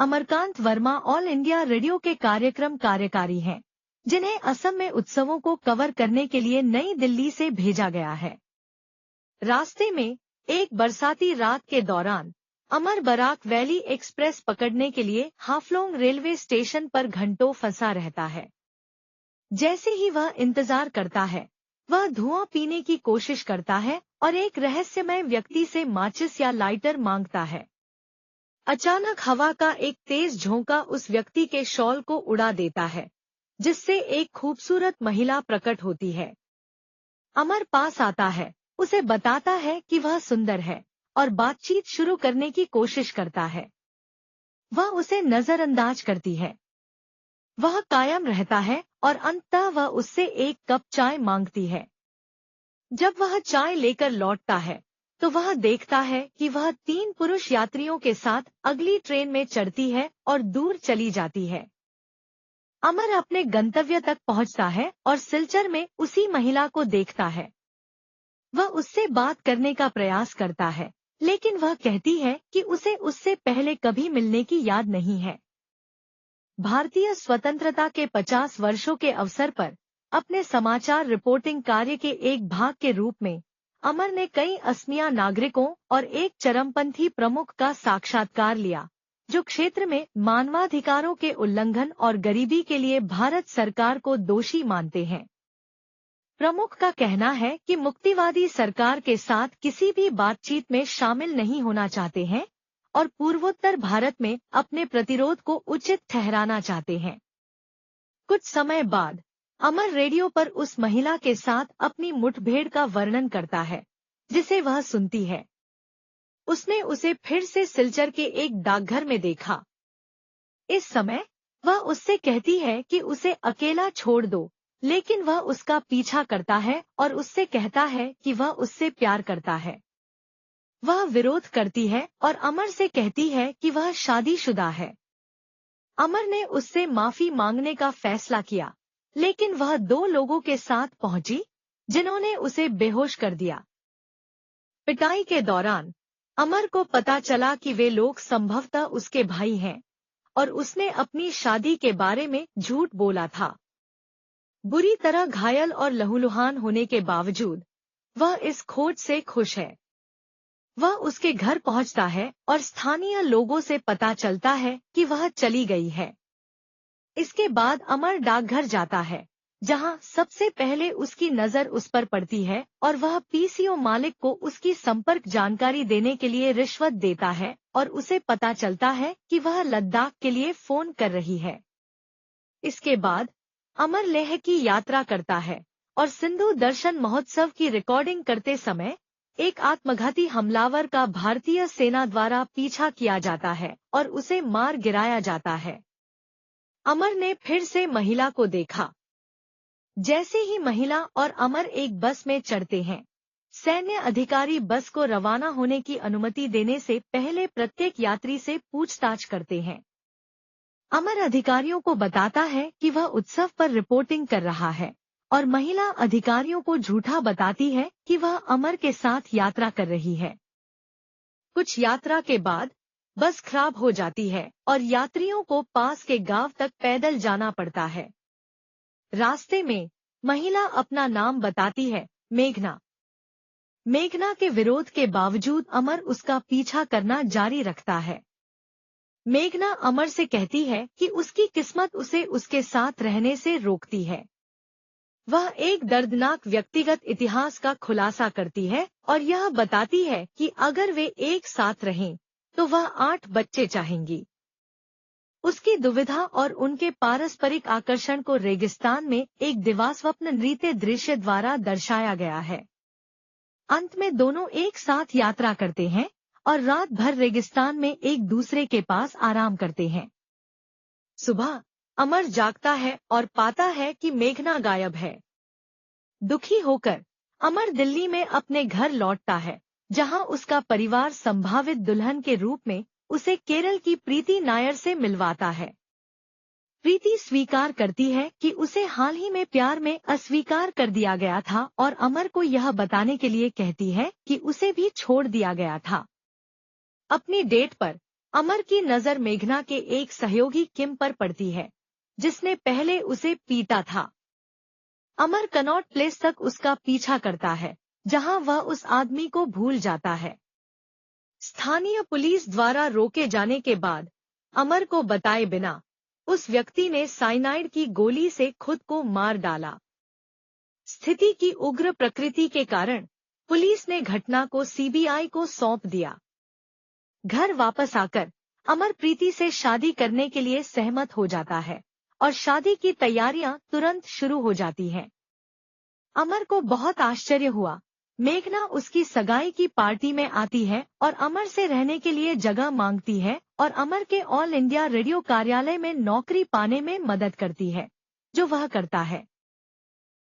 Amarkant Verma all India radio के कार्यक्रम कार्यकारी हैं, जिन्हें असम में उत्सवों को कवर करने के लिए नई दिल्ली से भेजा गया है। रास्ते में एक बरसाती रात के दौरान अमर बराक वैली एक्सप्रेस पकड़ने के लिए हाफलोंग रेलवे स्टेशन पर घंटों फंसा रहता है। जैसे ही वह इंतजार करता है, वह धुआं पीने की कोशिश करता है और एक रहस्यमय व्यक्ति से माचिस या लाइटर मांगता है। अचानक हवा का एक तेज झोंका उस व्यक्ति के शॉल को उड़ा देता है, जिससे एक खूबसूरत महिला प्रकट होती है। अमर पास आता है, उसे बताता है कि वह सुंदर है और बातचीत शुरू करने की कोशिश करता है। वह उसे नजरअंदाज करती है। वह कायम रहता है और अंततः वह उससे एक कप चाय मांगती है। जब वह चाय लेकर लौटता है, तो वह देखता है कि वह 3 पुरुष यात्रियों के साथ अगली ट्रेन में चढ़ती है और दूर चली जाती है। अमर अपने गंतव्य तक पहुंचता है और सिलचर में उसी महिला को देखता है। वह उससे बात करने का प्रयास करता है, लेकिन वह कहती है कि उसे उससे पहले कभी मिलने की याद नहीं है। भारतीय स्वतंत्रता के 50 वर्षों के अवसर पर अपने समाचार रिपोर्टिंग कार्य के एक भाग के रूप में अमर ने कई असमिया नागरिकों और एक चरमपंथी प्रमुख का साक्षात्कार लिया, जो क्षेत्र में मानवाधिकारों के उल्लंघन और गरीबी के लिए भारत सरकार को दोषी मानते हैं। प्रमुख का कहना है कि मुक्तिवादी सरकार के साथ किसी भी बातचीत में शामिल नहीं होना चाहते हैं और पूर्वोत्तर भारत में अपने प्रतिरोध को उचित ठहराना चाहते हैं। कुछ समय बाद अमर रेडियो पर उस महिला के साथ अपनी मुठभेड़ का वर्णन करता है, जिसे वह सुनती है। उसने उसे फिर से सिलचर के एक डाकघर में देखा। इस समय वह उससे कहती है कि उसे अकेला छोड़ दो, लेकिन वह उसका पीछा करता है और उससे कहता है कि वह उससे प्यार करता है। वह विरोध करती है और अमर से कहती है कि वह शादीशुदा है। अमर ने उससे माफी मांगने का फैसला किया, लेकिन वह 2 लोगों के साथ पहुंची, जिन्होंने उसे बेहोश कर दिया। पिटाई के दौरान अमर को पता चला कि वे लोग संभवतः उसके भाई हैं और उसने अपनी शादी के बारे में झूठ बोला था। बुरी तरह घायल और लहूलुहान होने के बावजूद वह इस खोज से खुश है। वह उसके घर पहुंचता है और स्थानीय लोगों से पता चलता है कि वह चली गई है। इसके बाद अमर डाकघर जाता है, जहां सबसे पहले उसकी नजर उस पर पड़ती है और वह पीसीओ मालिक को उसकी संपर्क जानकारी देने के लिए रिश्वत देता है और उसे पता चलता है कि वह लद्दाख के लिए फोन कर रही है। इसके बाद अमर लेह की यात्रा करता है और सिंधु दर्शन महोत्सव की रिकॉर्डिंग करते समय एक आत्मघाती हमलावर का भारतीय सेना द्वारा पीछा किया जाता है और उसे मार गिराया जाता है। अमर ने फिर से महिला को देखा। जैसे ही महिला और अमर एक बस में चढ़ते हैं, सैन्य अधिकारी बस को रवाना होने की अनुमति देने से पहले प्रत्येक यात्री से पूछताछ करते हैं। अमर अधिकारियों को बताता है कि वह उत्सव पर रिपोर्टिंग कर रहा है और महिला अधिकारियों को झूठा बताती है कि वह अमर के साथ यात्रा कर रही है। कुछ यात्रा के बाद बस खराब हो जाती है और यात्रियों को पास के गांव तक पैदल जाना पड़ता है। रास्ते में महिला अपना नाम बताती है, मेघना। मेघना के विरोध के बावजूद अमर उसका पीछा करना जारी रखता है। मेघना अमर से कहती है कि उसकी किस्मत उसे उसके साथ रहने से रोकती है। वह एक दर्दनाक व्यक्तिगत इतिहास का खुलासा करती है और यह बताती है कि अगर वे एक साथ रहें, तो वह 8 बच्चे चाहेंगी। उसकी दुविधा और उनके पारस्परिक आकर्षण को रेगिस्तान में एक दिवास्वप्न नृत्य दृश्य द्वारा दर्शाया गया है। अंत में दोनों एक साथ यात्रा करते हैं और रात भर रेगिस्तान में एक दूसरे के पास आराम करते हैं। सुबह अमर जागता है और पाता है कि मेघना गायब है। दुखी होकर अमर दिल्ली में अपने घर लौटता है, जहां उसका परिवार संभावित दुल्हन के रूप में उसे केरल की प्रीति नायर से मिलवाता है। प्रीति स्वीकार करती है कि उसे हाल ही में प्यार में अस्वीकार कर दिया गया था और अमर को यह बताने के लिए कहती है कि उसे भी छोड़ दिया गया था। अपनी डेट पर अमर की नजर मेघना के एक सहयोगी किम पर पड़ती है, जिसने पहले उसे पीटा था। अमर कनॉट प्लेस तक उसका पीछा करता है, जहां वह उस आदमी को भूल जाता है। स्थानीय पुलिस द्वारा रोके जाने के बाद अमर को बताए बिना उस व्यक्ति ने साइनाइड की गोली से खुद को मार डाला। स्थिति की उग्र प्रकृति के कारण पुलिस ने घटना को सीबीआई को सौंप दिया। घर वापस आकर अमर प्रीति से शादी करने के लिए सहमत हो जाता है और शादी की तैयारियां तुरंत शुरू हो जाती हैं। अमर को बहुत आश्चर्य हुआ। मेघना उसकी सगाई की पार्टी में आती है और अमर से रहने के लिए जगह मांगती है और अमर के ऑल इंडिया रेडियो कार्यालय में नौकरी पाने में मदद करती है, जो वह करता है।